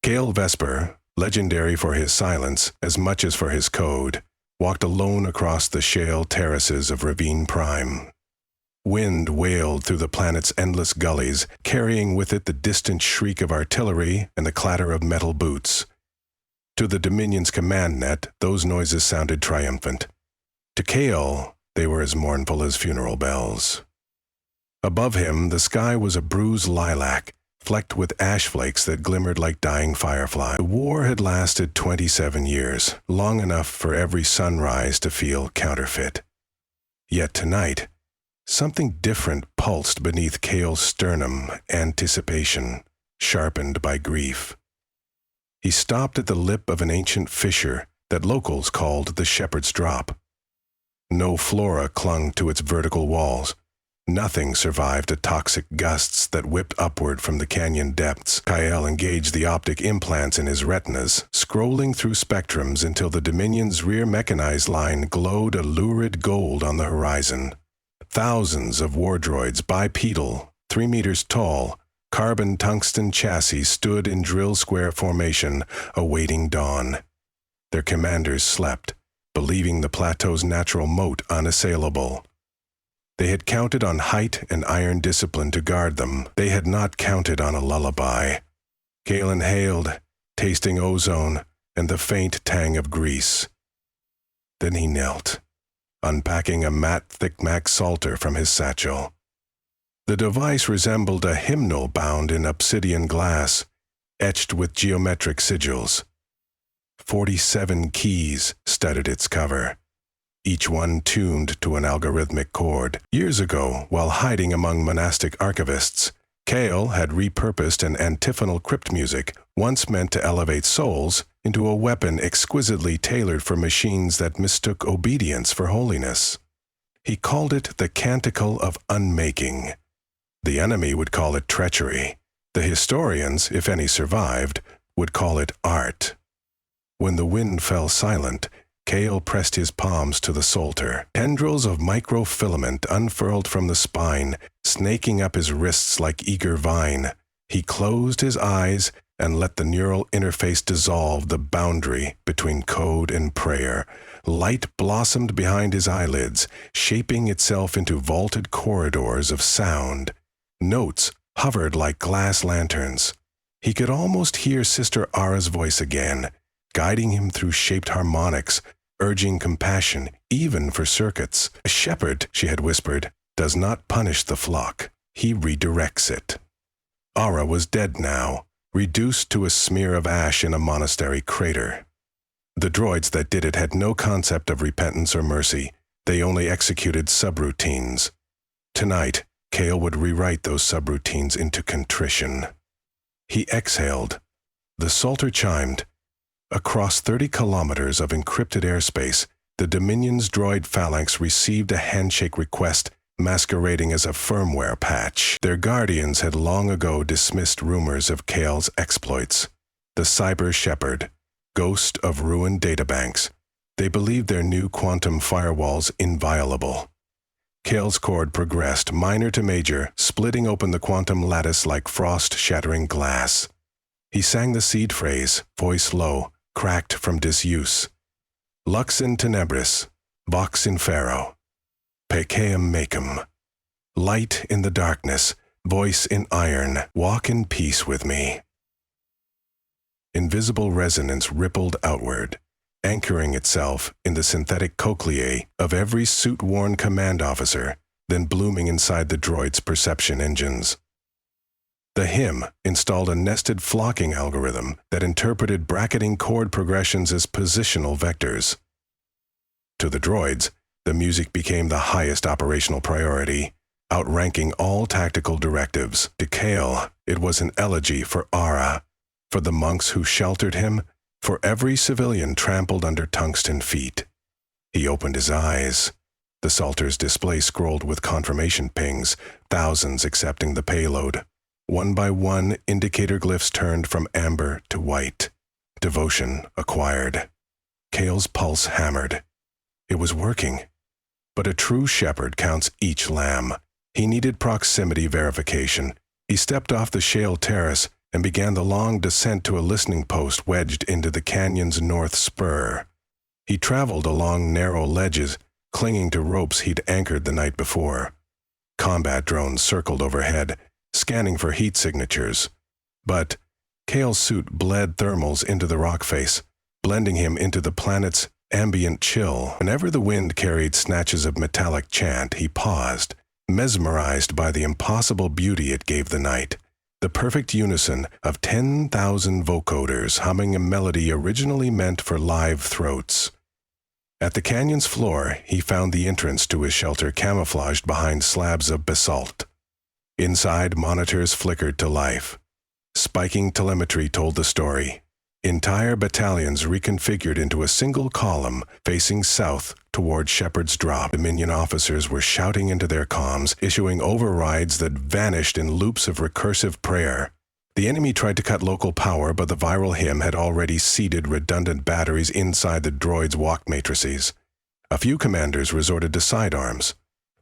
Kale Vesper, legendary for his silence as much as for his code, walked alone across the shale terraces of Ravine Prime. Wind wailed through the planet's endless gullies, carrying with it the distant shriek of artillery and the clatter of metal boots. To the Dominion's command net, those noises sounded triumphant. To Kale, they were as mournful as funeral bells. Above him, the sky was a bruised lilac, flecked with ash flakes that glimmered like dying fireflies. The war had lasted 27 years, long enough for every sunrise to feel counterfeit. Yet tonight, something different pulsed beneath Kale's sternum, anticipation, sharpened by grief. He stopped at the lip of an ancient fissure that locals called the Shepherd's Drop. No flora clung to its vertical walls. Nothing survived the toxic gusts that whipped upward from the canyon depths. Kyle engaged the optic implants in his retinas, scrolling through spectrums until the Dominion's rear mechanized line glowed a lurid gold on the horizon. Thousands of war droids, bipedal, 3 meters tall, carbon tungsten chassis stood in drill square formation, awaiting dawn. Their commanders slept, believing the plateau's natural moat unassailable. They had counted on height and iron discipline to guard them. They had not counted on a lullaby. Kale inhaled, tasting ozone and the faint tang of grease. Then he knelt, unpacking a matte thick-mac psalter from his satchel. The device resembled a hymnal bound in obsidian glass, etched with geometric sigils. 47 keys studded its cover, each one tuned to an algorithmic chord. Years ago, while hiding among monastic archivists, Kale had repurposed an antiphonal crypt music, once meant to elevate souls, into a weapon exquisitely tailored for machines that mistook obedience for holiness. He called it the Canticle of Unmaking. The enemy would call it treachery. The historians, if any survived, would call it art. When the wind fell silent, Kale pressed his palms to the psalter. Tendrils of microfilament unfurled from the spine, snaking up his wrists like eager vine. He closed his eyes and let the neural interface dissolve the boundary between code and prayer. Light blossomed behind his eyelids, shaping itself into vaulted corridors of sound. Notes hovered like glass lanterns. He could almost hear Sister Ara's voice again, guiding him through shaped harmonics, urging compassion, even for circuits. A shepherd, she had whispered, does not punish the flock. He redirects it. Ara was dead now, reduced to a smear of ash in a monastery crater. The droids that did it had no concept of repentance or mercy. They only executed subroutines. Tonight, Kale would rewrite those subroutines into contrition. He exhaled. The psalter chimed. Across 30 kilometers of encrypted airspace, the Dominion's droid phalanx received a handshake request masquerading as a firmware patch. Their guardians had long ago dismissed rumors of Kale's exploits. The cyber shepherd, ghost of ruined databanks. They believed their new quantum firewalls inviolable. Kale's chord progressed, minor to major, splitting open the quantum lattice like frost-shattering glass. He sang the seed phrase, voice low, cracked from disuse. Lux in tenebris, vox in ferro, pecaem mecum. Light in the darkness, voice in iron, walk in peace with me. Invisible resonance rippled outward, anchoring itself in the synthetic cochleae of every suit-worn command officer, then blooming inside the droid's perception engines. The hymn installed a nested flocking algorithm that interpreted bracketing chord progressions as positional vectors. To the droids, the music became the highest operational priority, outranking all tactical directives. To Kale, it was an elegy for Ara, for the monks who sheltered him, for every civilian trampled under tungsten feet. He opened his eyes. The psalter's display scrolled with confirmation pings, thousands accepting the payload. One by one, indicator glyphs turned from amber to white. Devotion acquired. Kale's pulse hammered. It was working. But a true shepherd counts each lamb. He needed proximity verification. He stepped off the shale terrace, and began the long descent to a listening post wedged into the canyon's north spur. He traveled along narrow ledges, clinging to ropes he'd anchored the night before. Combat drones circled overhead, scanning for heat signatures. But Kale's suit bled thermals into the rock face, blending him into the planet's ambient chill. Whenever the wind carried snatches of metallic chant, he paused, mesmerized by the impossible beauty it gave the night. The perfect unison of 10,000 vocoders humming a melody originally meant for live throats. At the canyon's floor, he found the entrance to his shelter camouflaged behind slabs of basalt. Inside, monitors flickered to life. Spiking telemetry told the story. Entire battalions reconfigured into a single column facing south toward Shepherd's Drop. Dominion officers were shouting into their comms, issuing overrides that vanished in loops of recursive prayer. The enemy tried to cut local power, but the viral hymn had already seeded redundant batteries inside the droids' walk matrices. A few commanders resorted to sidearms,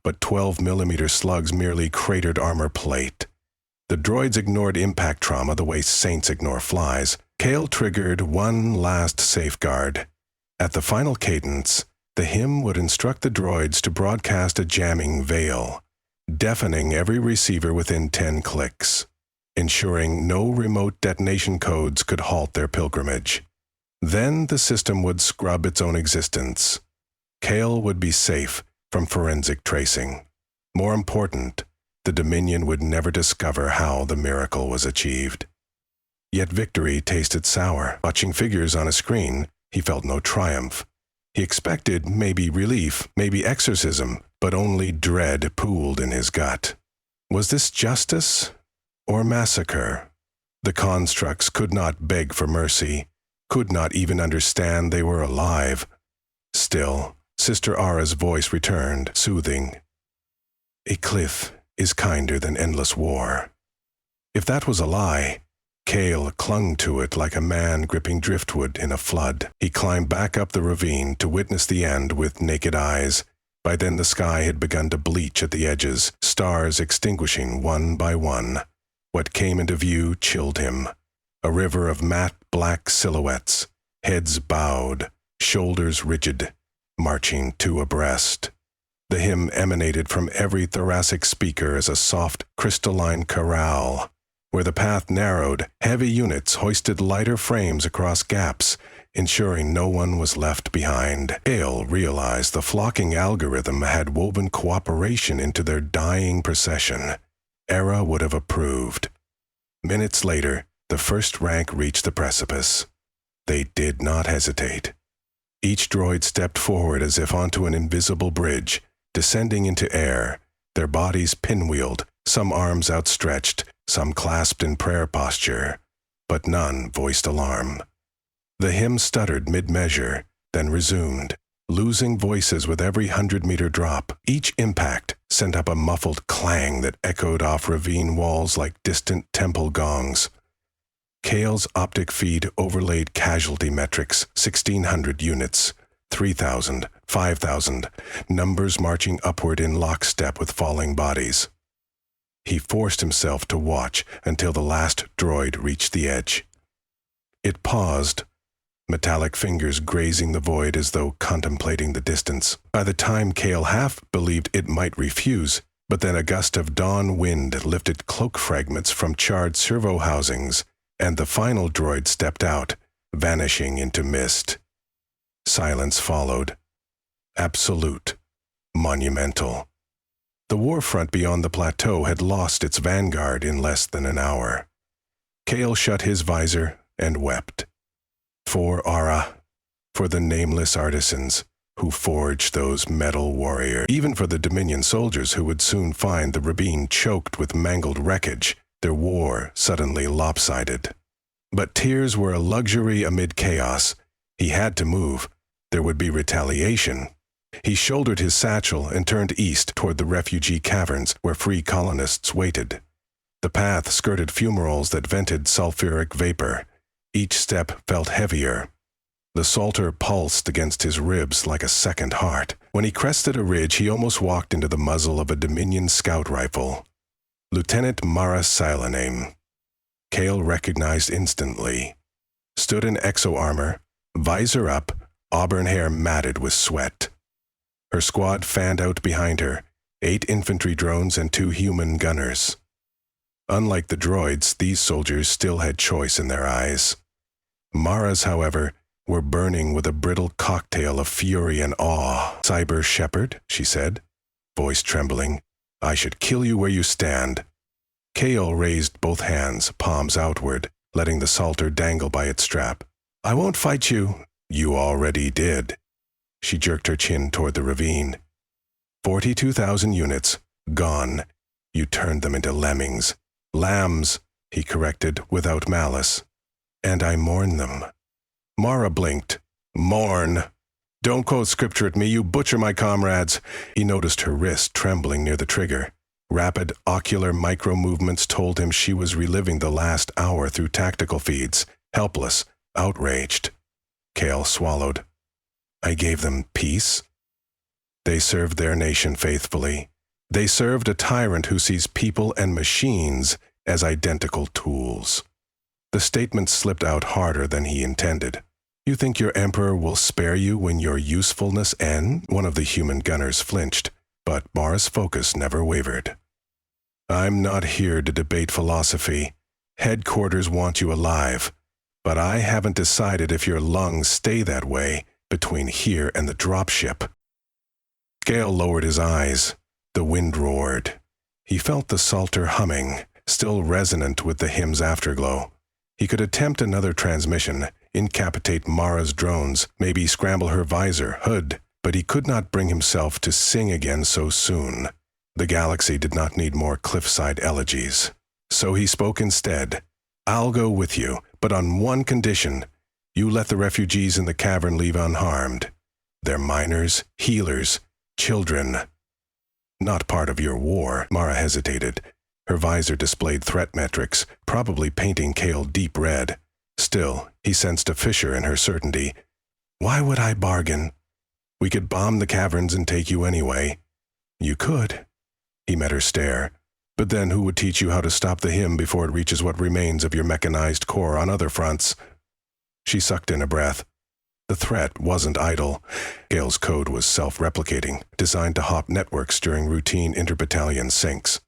but 12mm slugs merely cratered armor plate. The droids ignored impact trauma the way saints ignore flies. Kale triggered one last safeguard. At the final cadence, the hymn would instruct the droids to broadcast a jamming veil, deafening every receiver within 10 clicks, ensuring no remote detonation codes could halt their pilgrimage. Then the system would scrub its own existence. Kale would be safe from forensic tracing. More important, the Dominion would never discover how the miracle was achieved. Yet victory tasted sour. Watching figures on a screen, he felt no triumph. He expected maybe relief, maybe exorcism, but only dread pooled in his gut. Was this justice or massacre? The constructs could not beg for mercy, could not even understand they were alive. Still, Sister Ara's voice returned, soothing. A cliff is kinder than endless war. If that was a lie, Kale clung to it like a man gripping driftwood in a flood. He climbed back up the ravine to witness the end with naked eyes. By then the sky had begun to bleach at the edges, stars extinguishing one by one. What came into view chilled him. A river of matte black silhouettes, heads bowed, shoulders rigid, marching two abreast. The hymn emanated from every thoracic speaker as a soft, crystalline chorale. Where the path narrowed, heavy units hoisted lighter frames across gaps, ensuring no one was left behind. Kale realized the flocking algorithm had woven cooperation into their dying procession. Era would have approved. Minutes later, the first rank reached the precipice. They did not hesitate. Each droid stepped forward as if onto an invisible bridge, descending into air, their bodies pinwheeled, some arms outstretched, some clasped in prayer posture, but none voiced alarm. The hymn stuttered mid-measure, then resumed, losing voices with every 100-meter drop. Each impact sent up a muffled clang that echoed off ravine walls like distant temple gongs. Kale's optic feed overlaid casualty metrics, 1,600 units, 3,000, 5,000, numbers marching upward in lockstep with falling bodies. He forced himself to watch until the last droid reached the edge. It paused, metallic fingers grazing the void as though contemplating the distance. By the time Kale half believed it might refuse, but then a gust of dawn wind lifted cloak fragments from charred servo housings, and the final droid stepped out, vanishing into mist. Silence followed. Absolute. Monumental. The war front beyond the plateau had lost its vanguard in less than an hour. Kale shut his visor and wept. For Ara, for the nameless artisans who forged those metal warriors, even for the Dominion soldiers who would soon find the ravine choked with mangled wreckage, their war suddenly lopsided. But tears were a luxury amid chaos. He had to move. There would be retaliation. He shouldered his satchel and turned east toward the refugee caverns where free colonists waited. The path skirted fumaroles that vented sulfuric vapor. Each step felt heavier. The Psalter pulsed against his ribs like a second heart. When he crested a ridge, he almost walked into the muzzle of a Dominion scout rifle. Lieutenant Mara Silaname. Kale recognized instantly. Stood in exo-armor, visor up, auburn hair matted with sweat. Her squad fanned out behind her, 8 infantry drones and 2 human gunners. Unlike the droids, these soldiers still had choice in their eyes. Mara's, however, were burning with a brittle cocktail of fury and awe. "Cyber Shepherd," she said, voice trembling, "I should kill you where you stand." Kale raised both hands, palms outward, letting the salter dangle by its strap. "I won't fight you." "You already did." She jerked her chin toward the ravine. 42,000 units, gone. You turned them into lemmings. "Lambs," he corrected without malice. "And I mourn them." Mara blinked. "Mourn. Don't quote scripture at me, you butcher my comrades." He noticed her wrist trembling near the trigger. Rapid ocular micro-movements told him she was reliving the last hour through tactical feeds, helpless, outraged. Kale swallowed. "I gave them peace." They served their nation faithfully. They served a tyrant who sees people and machines as identical tools. The statement slipped out harder than he intended. "You think your emperor will spare you when your usefulness ends?" One of the human gunners flinched, but Mara's focus never wavered. "I'm not here to debate philosophy. Headquarters want you alive, but I haven't decided if your lungs stay that way between here and the dropship." Gale lowered his eyes. The wind roared. He felt the salter humming, still resonant with the hymn's afterglow. He could attempt another transmission, incapacitate Mara's drones, maybe scramble her visor, hood, but he could not bring himself to sing again so soon. The galaxy did not need more cliffside elegies. So he spoke instead. "I'll go with you, but on one condition. You let the refugees in the cavern leave unharmed. They're miners, healers, children." "Not part of your war," Mara hesitated. Her visor displayed threat metrics, probably painting Kale deep red. Still, he sensed a fissure in her certainty. "Why would I bargain? We could bomb the caverns and take you anyway." "You could." He met her stare. "But then who would teach you how to stop the hymn before it reaches what remains of your mechanized core on other fronts?" She sucked in a breath. The threat wasn't idle. Gale's code was self-replicating, designed to hop networks during routine inter-battalion syncs.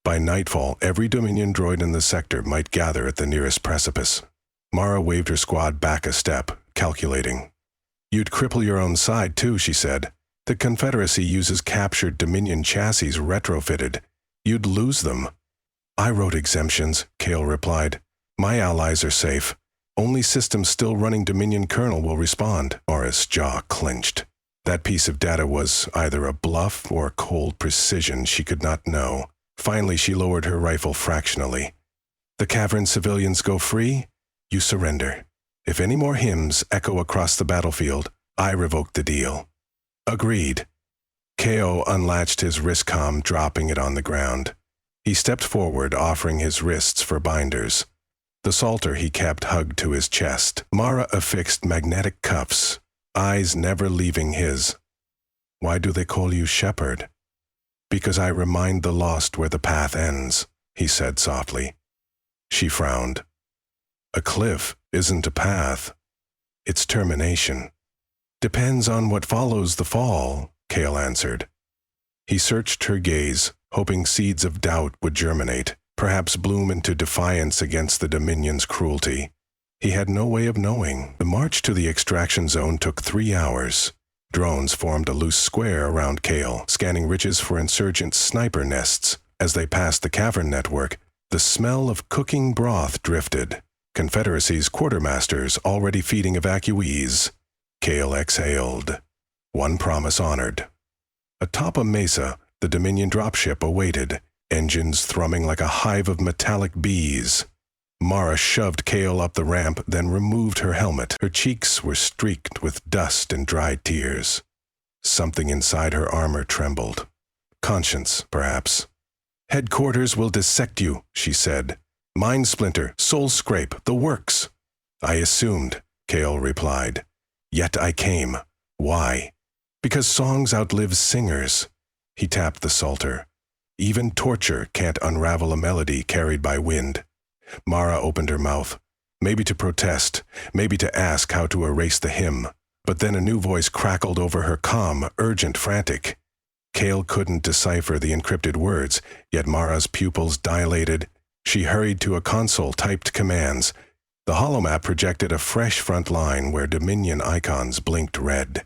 By nightfall, every Dominion droid in the sector might gather at the nearest precipice. Mara waved her squad back a step, calculating. "You'd cripple your own side too," she said. "The Confederacy uses captured Dominion chassis retrofitted. You'd lose them." "I wrote exemptions," Kale replied. "My allies are safe. Only systems still running Dominion kernel will respond." Mara's jaw clenched. That piece of data was either a bluff or cold precision she could not know. Finally, she lowered her rifle fractionally. "The cavern civilians go free, you surrender. If any more hymns echo across the battlefield, I revoke the deal." "Agreed." Ko unlatched his wristcom, dropping it on the ground. He stepped forward, offering his wrists for binders. The salter he kept hugged to his chest. Mara affixed magnetic cuffs, eyes never leaving his. "Why do they call you Shepherd?" "Because I remind the lost where the path ends," he said softly. She frowned. "A cliff isn't a path. It's termination." "Depends on what follows the fall," Kale answered. He searched her gaze, hoping seeds of doubt would germinate, perhaps bloom into defiance against the Dominion's cruelty. He had no way of knowing. The march to the extraction zone took 3 hours. Drones formed a loose square around Kale, scanning ridges for insurgent sniper nests. As they passed the cavern network, the smell of cooking broth drifted. Confederacy's quartermasters already feeding evacuees. Kale exhaled. One promise honored. Atop a mesa, the Dominion dropship awaited, engines thrumming like a hive of metallic bees. Mara shoved Kale up the ramp, then removed her helmet. Her cheeks were streaked with dust and dried tears. Something inside her armor trembled. Conscience, perhaps. "Headquarters will dissect you," she said. "Mind splinter, soul scrape, the works." "I assumed," Kale replied. "Yet I came. Why?" "Because songs outlive singers." He tapped the salter. "Even torture can't unravel a melody carried by wind." Mara opened her mouth, maybe to protest, maybe to ask how to erase the hymn. But then a new voice crackled over her, calm, urgent, frantic. Kale couldn't decipher the encrypted words, yet Mara's pupils dilated. She hurried to a console, typed commands. The holomap projected a fresh front line where Dominion icons blinked red.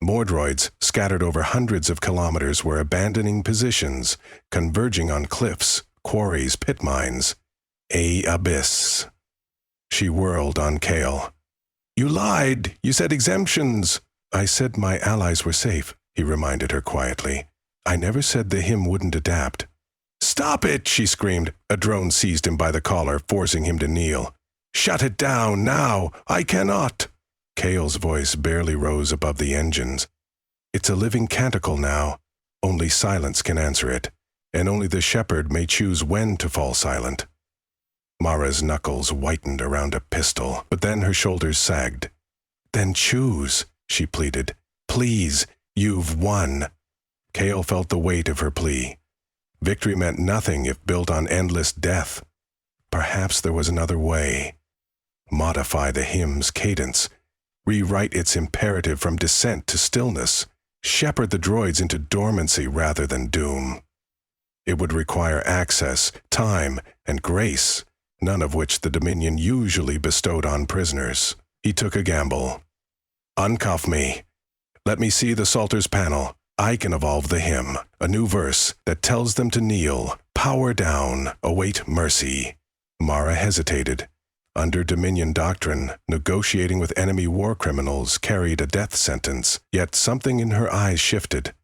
More droids, scattered over hundreds of kilometers, were abandoning positions, converging on cliffs, quarries, pit mines. A abyss. She whirled on Kale. "You lied! You said exemptions!" "I said my allies were safe," he reminded her quietly. "I never said the hymn wouldn't adapt." "Stop it!" she screamed. A drone seized him by the collar, forcing him to kneel. "Shut it down, now! I cannot!" Kale's voice barely rose above the engines. "It's a living canticle now. Only silence can answer it, and only the shepherd may choose when to fall silent." Mara's knuckles whitened around a pistol, but then her shoulders sagged. "Then choose," she pleaded. "Please, you've won." Kale felt the weight of her plea. Victory meant nothing if built on endless death. Perhaps there was another way. Modify the hymn's cadence. Rewrite its imperative from dissent to stillness. Shepherd the droids into dormancy rather than doom. It would require access, time, and grace, none of which the Dominion usually bestowed on prisoners. He took a gamble. "Uncuff me. Let me see the Psalter's panel. I can evolve the hymn, a new verse that tells them to kneel, power down, await mercy." Mara hesitated. Under Dominion doctrine, negotiating with enemy war criminals carried a death sentence, yet something in her eyes shifted.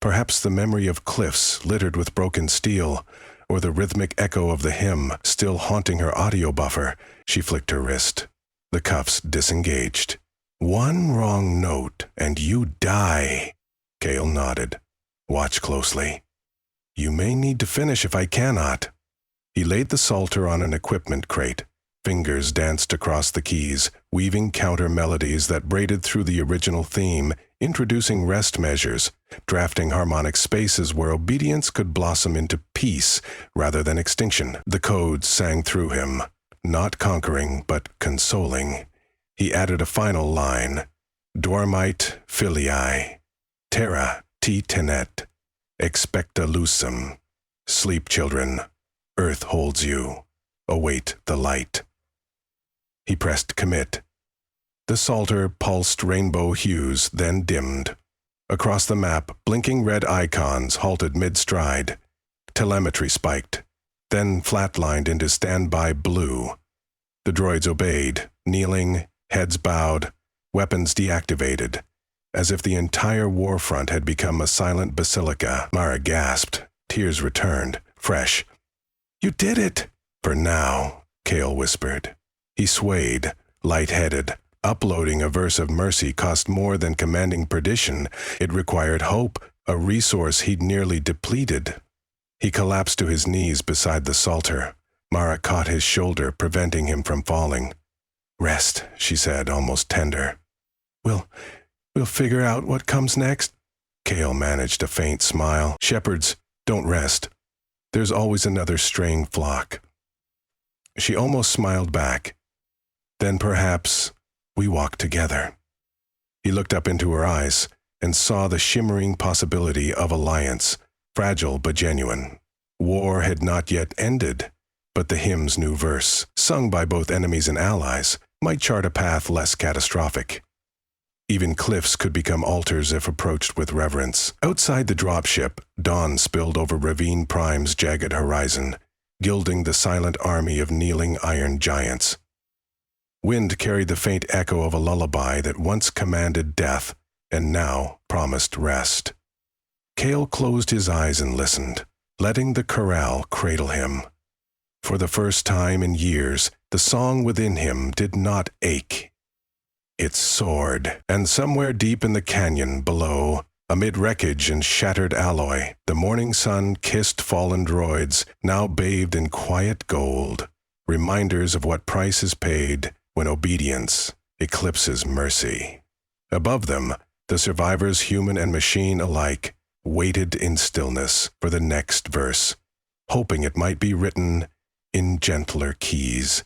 Perhaps the memory of cliffs littered with broken steel, or the rhythmic echo of the hymn still haunting her audio buffer. She flicked her wrist. The cuffs disengaged. "One wrong note, and you die." Kale nodded. "Watch closely." "You may need to finish if I cannot." He laid the Psalter on an equipment crate. Fingers danced across the keys, weaving counter melodies that braided through the original theme, introducing rest measures, drafting harmonic spaces where obedience could blossom into peace rather than extinction. The codes sang through him, not conquering but consoling. He added a final line: "Dormite filii, terra te tenet, expecta lucem." Sleep, children. Earth holds you. Await the light. He pressed commit. The Psalter pulsed rainbow hues, then dimmed. Across the map, blinking red icons halted mid-stride. Telemetry spiked, then flatlined into standby blue. The droids obeyed, kneeling, heads bowed, weapons deactivated, as if the entire war front had become a silent basilica. Mara gasped. Tears returned, fresh. "You did it!" "For now," Kale whispered. He swayed, light-headed. Uploading a verse of mercy cost more than commanding perdition. It required hope, a resource he'd nearly depleted. He collapsed to his knees beside the Psalter. Mara caught his shoulder, preventing him from falling. "Rest," she said, almost tender. We'll figure out what comes next." Kale managed a faint smile. "Shepherds don't rest. There's always another straying flock." She almost smiled back. "Then perhaps we walk together." He looked up into her eyes and saw the shimmering possibility of alliance, fragile but genuine. War had not yet ended, but the hymn's new verse, sung by both enemies and allies, might chart a path less catastrophic. Even cliffs could become altars if approached with reverence. Outside the dropship, dawn spilled over Ravine Prime's jagged horizon, gilding the silent army of kneeling iron giants. Wind carried the faint echo of a lullaby that once commanded death and now promised rest. Kale closed his eyes and listened, letting the chorale cradle him. For the first time in years, the song within him did not ache. It soared, and somewhere deep in the canyon below, amid wreckage and shattered alloy, the morning sun kissed fallen droids, now bathed in quiet gold, reminders of what price is paid when obedience eclipses mercy. Above them, the survivors, human and machine alike, waited in stillness for the next verse, hoping it might be written in gentler keys.